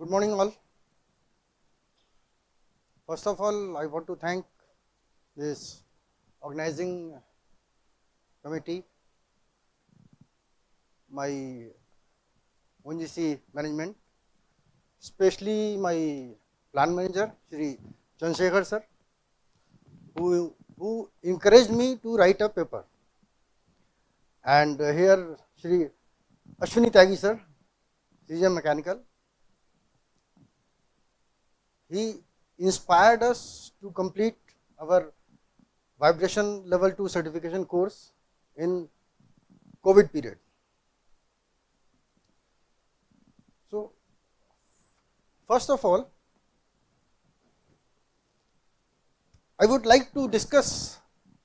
Good morning all. First of all, I want to thank this organizing committee, my ONGC management, especially my plan manager, Shri Chandrasekhar sir, who encouraged me to write a paper. And here Shri Ashwini Tyagi sir, CGM Mechanical, he inspired us to complete our vibration level 2 certification course in COVID period. So, first of all, I would like to discuss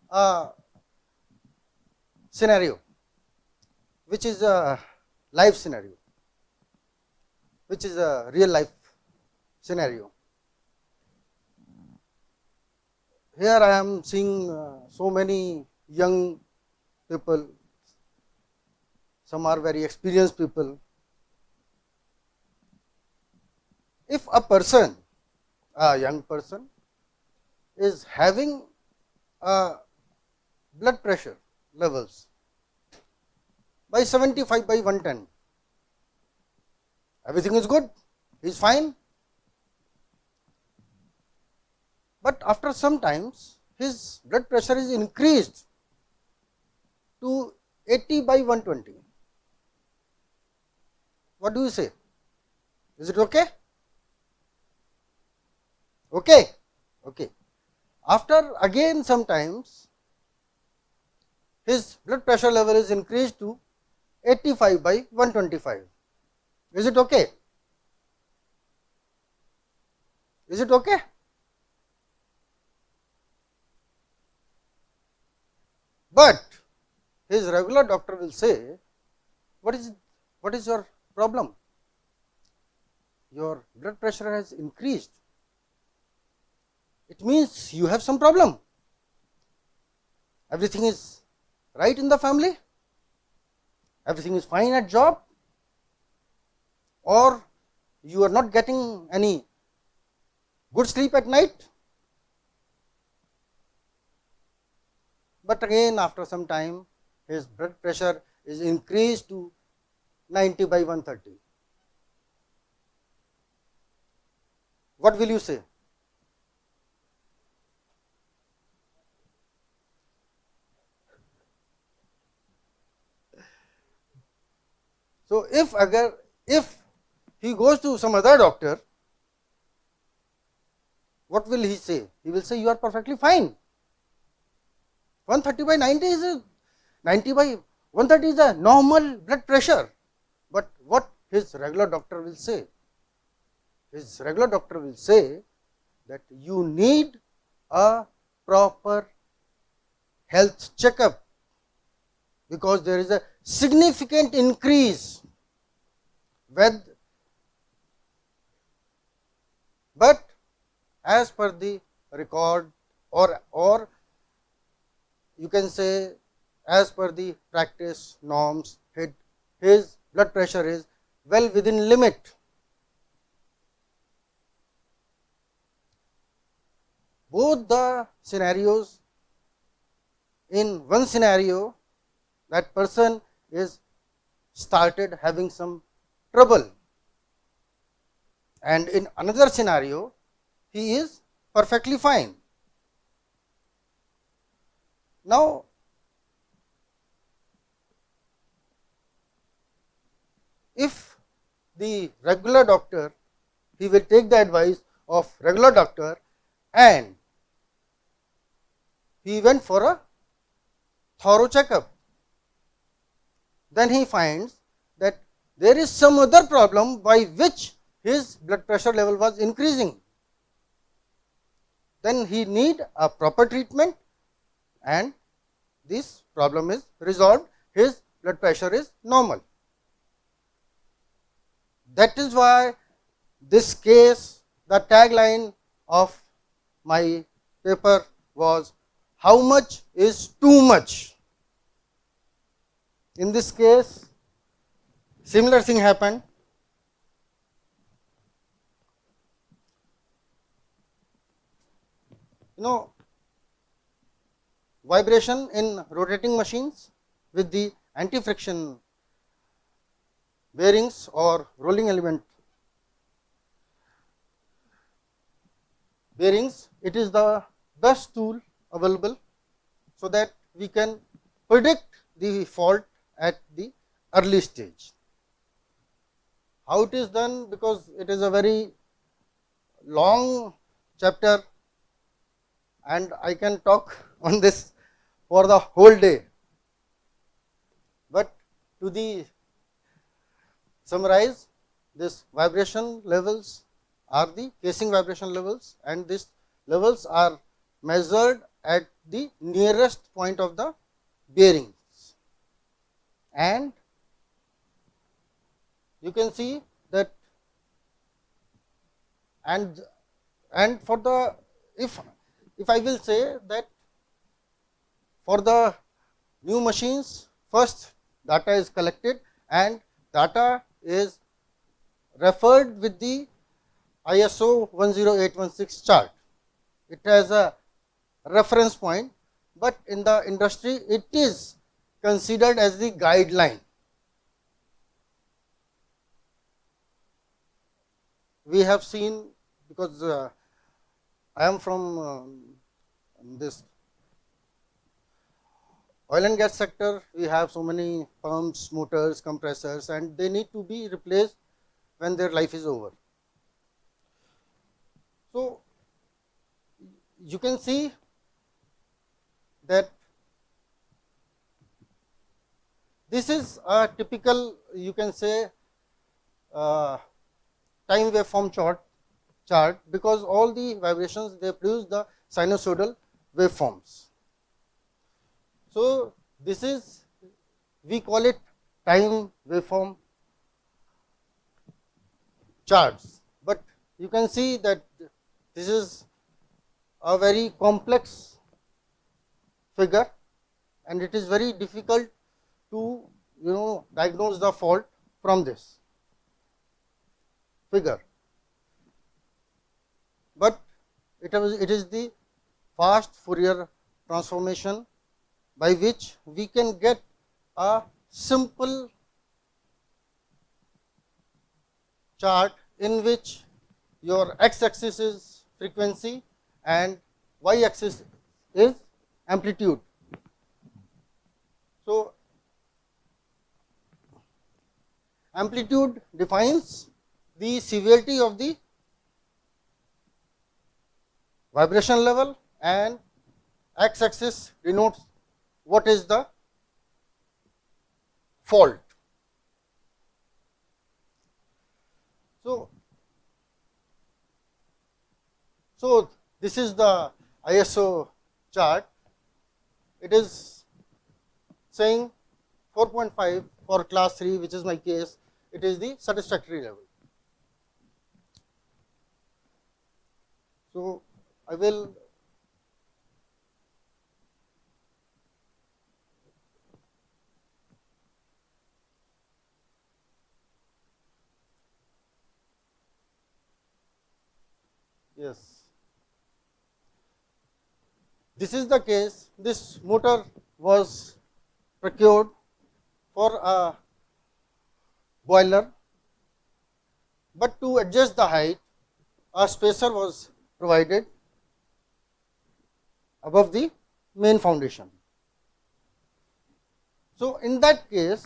a scenario which is a live scenario, which is a real life scenario. Here I am seeing so many young people, some are very experienced people. If a person, a young person, is having blood pressure levels by 75 by 110, everything is good, he is fine. But after some times, his blood pressure is increased to 80 by 120. What do you say? Is it okay? Okay. Okay. After again sometimes, his blood pressure level is increased to 85 by 125. Is it okay? Is it okay? But his regular doctor will say, what is your problem? Your blood pressure has increased. It means you have some problem. Everything is right in the family? Everything is fine at job? Or you are not getting any good sleep at night? But again, after some time, his blood pressure is increased to 90 by 130. What will you say? So, if he goes to some other doctor, what will he say? He will say, you are perfectly fine. 130 by 90 is a 90 by 130 is a normal blood pressure. But what his regular doctor will say? His regular doctor will say that you need a proper health checkup because there is a significant increase with, but as per the record or you can say as per the practice norms, his blood pressure is well within limit. Both the scenarios, in one scenario, that person is started having some trouble, and in another scenario, he is perfectly fine. Now, if the regular doctor, he will take the advice of regular doctor and he went for a thorough checkup, then he finds that there is some other problem by which his blood pressure level was increasing. Then he need a proper treatment and this problem is resolved, his blood pressure is normal. That is why this case, the tagline of my paper was, how much is too much? In this case, similar thing happened. vibration in rotating machines with the anti-friction bearings or rolling element bearings, it is the best tool available, so that we can predict the fault at the early stage. How it is done? Because it is a very long chapter and I can talk on this for the whole day, but to the summarize, this vibration levels are the casing vibration levels, and these levels are measured at the nearest point of the bearings, and you can see that, and for the, if I will say that for the new machines, first data is collected and data is referred with the ISO 10816 chart. It has a reference point, but in the industry it is considered as the guideline. We have seen, because I am from this oil and gas sector, we have so many pumps, motors, compressors, and they need to be replaced when their life is over. So, you can see that this is a typical, you can say, time waveform chart, because all the vibrations, they produce the sinusoidal waveforms. So, this is, we call it time waveform charts, but you can see that this is a very complex figure and it is very difficult to diagnose the fault from this figure, but it is the fast Fourier transformation by which we can get a simple chart in which your x-axis is frequency and y-axis is amplitude. So, amplitude defines the severity of the vibration level and x-axis denotes what is the fault. So this is the ISO chart. It is saying 4.5 for class 3, which is my case. It is the satisfactory level. So I will yes. This is the case. This motor was procured for a boiler, but to adjust the height, a spacer was provided above the main foundation. So, in that case,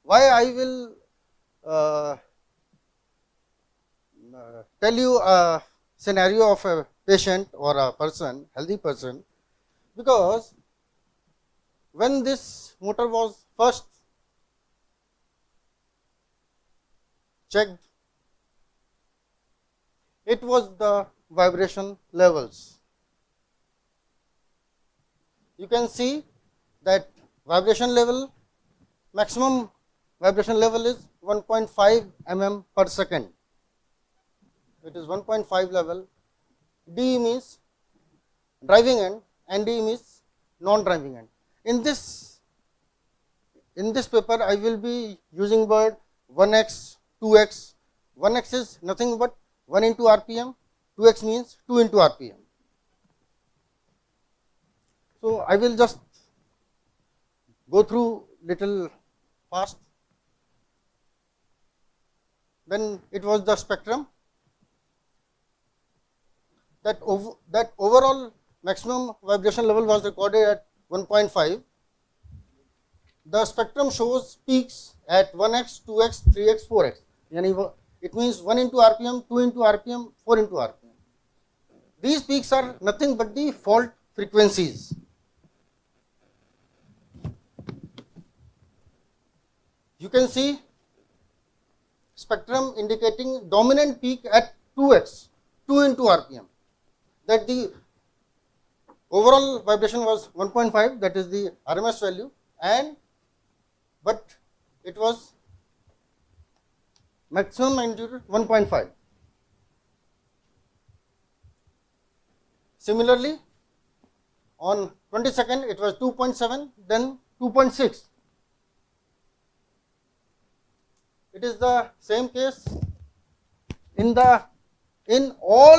why I will tell you a scenario of a patient or a person, healthy person, because when this motor was first checked, it was the vibration levels. You can see that vibration level, maximum vibration level is 1.5 mm per second. It is 1.5 level. D means driving end and D means non-driving end. In this paper, I will be using word 1x, 2x. 1x is nothing but 1 into RPM, 2x means 2 into RPM. So I will just go through little fast. Then it was the spectrum that overall maximum vibration level was recorded at 1.5. The spectrum shows peaks at 1x, 2x, 3x, 4x. It means 1 into RPM, 2 into RPM, 4 into RPM. These peaks are nothing but the fault frequencies. You can see spectrum indicating dominant peak at 2x, 2 into RPM. That the overall vibration was 1.5, that is the RMS value, but it was maximum magnitude 1.5. Similarly, on 22nd it was 2.7, then 2.6. It is the same case in all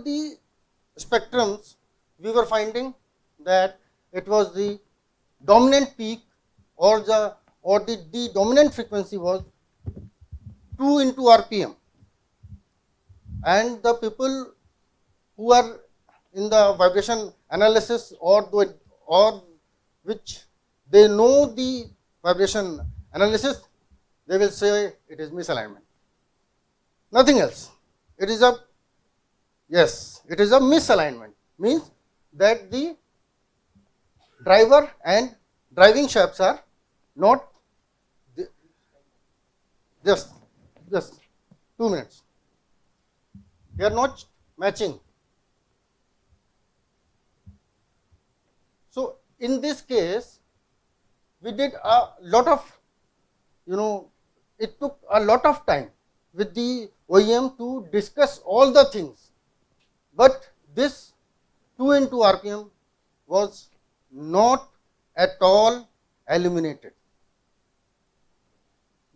the spectrums. We were finding that it was the dominant peak or the dominant frequency was 2 into RPM, and the people who are in the vibration analysis or which they know the vibration analysis, they will say it is misalignment, nothing else. It is a misalignment, means that the driver and driving shafts are not just 2 minutes, they are not matching. So in this case we did a lot of, it took a lot of time with the OEM to discuss all the things, but this 2 into RPM was not at all eliminated.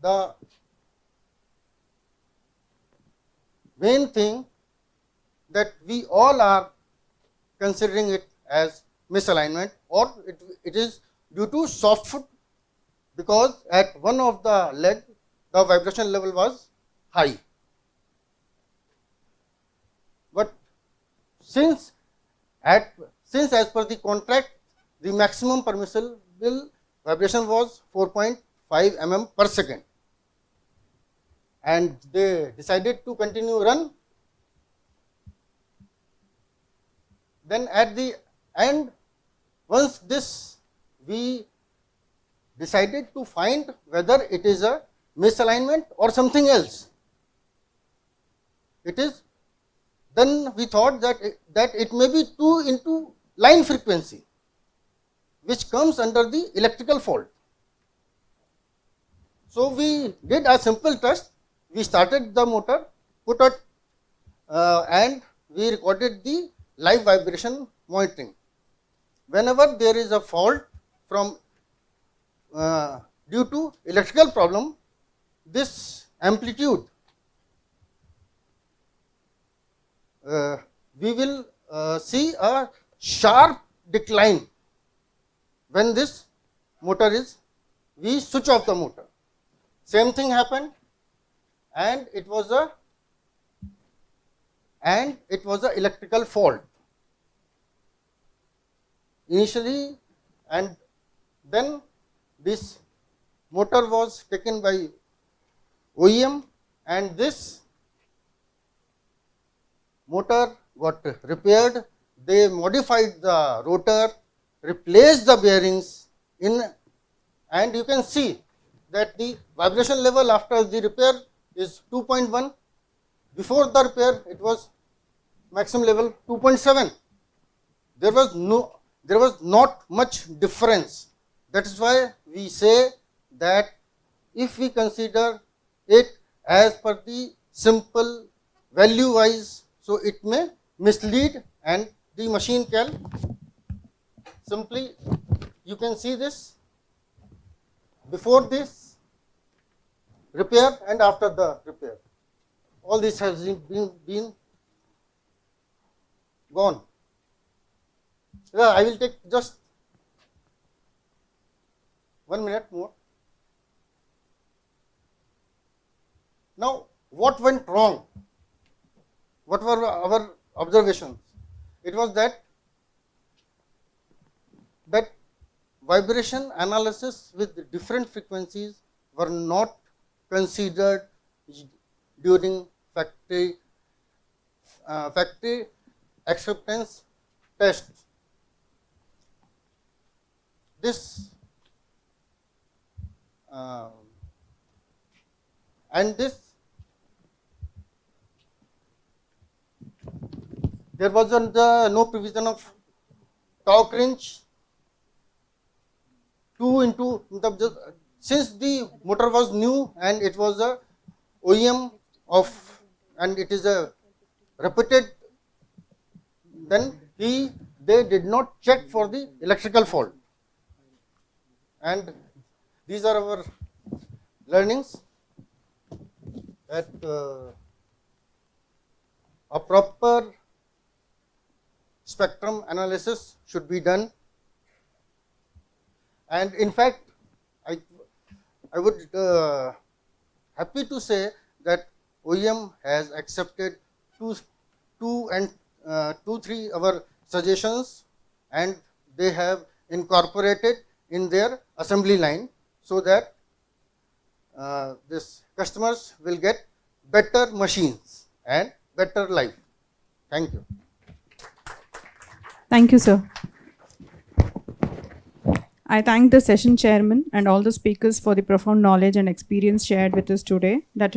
The main thing that we all are considering it as misalignment, or it is due to soft foot, because at one of the leg the vibration level was high. But since as per the contract the maximum permissible vibration was 4.5 mm per second, and they decided to continue run, then at the end, once this we decided to find whether it is a misalignment or something else. It is, then we thought that it may be 2 into line frequency, which comes under the electrical fault. So we did a simple test. We started the motor, put it, and we recorded the live vibration monitoring. Whenever there is a fault from due to electrical problem, this amplitude we will see a sharp decline when this motor is, we switch off the motor. Same thing happened, and it was a electrical fault initially, and then this motor was taken by OEM, and this motor got repaired. They modified the rotor, replaced the bearings and you can see that the vibration level after the repair is 2.1. Before the repair it was maximum level 2.7. There was not much difference. That is why we say that if we consider it as per the simple value wise, so it may mislead, and the machine can simply, you can see this before this repair and after the repair, all this has been gone. I will take just 1 minute more. Now, what went wrong? What were our observations? It was that vibration analysis with different frequencies were not considered during factory acceptance tests. This and this there wasn't no provision of torque range 2 into since the motor was new and it was a OEM of and it is a repeated, then they did not check for the electrical fault, and these are our learnings that a proper spectrum analysis should be done. And in fact, I would happy to say that OEM has accepted two, three our suggestions, and they have incorporated in their assembly line, so that this customers will get better machines and better life. Thank you. Thank you, sir. I thank the session chairman and all the speakers for the profound knowledge and experience shared with us today. That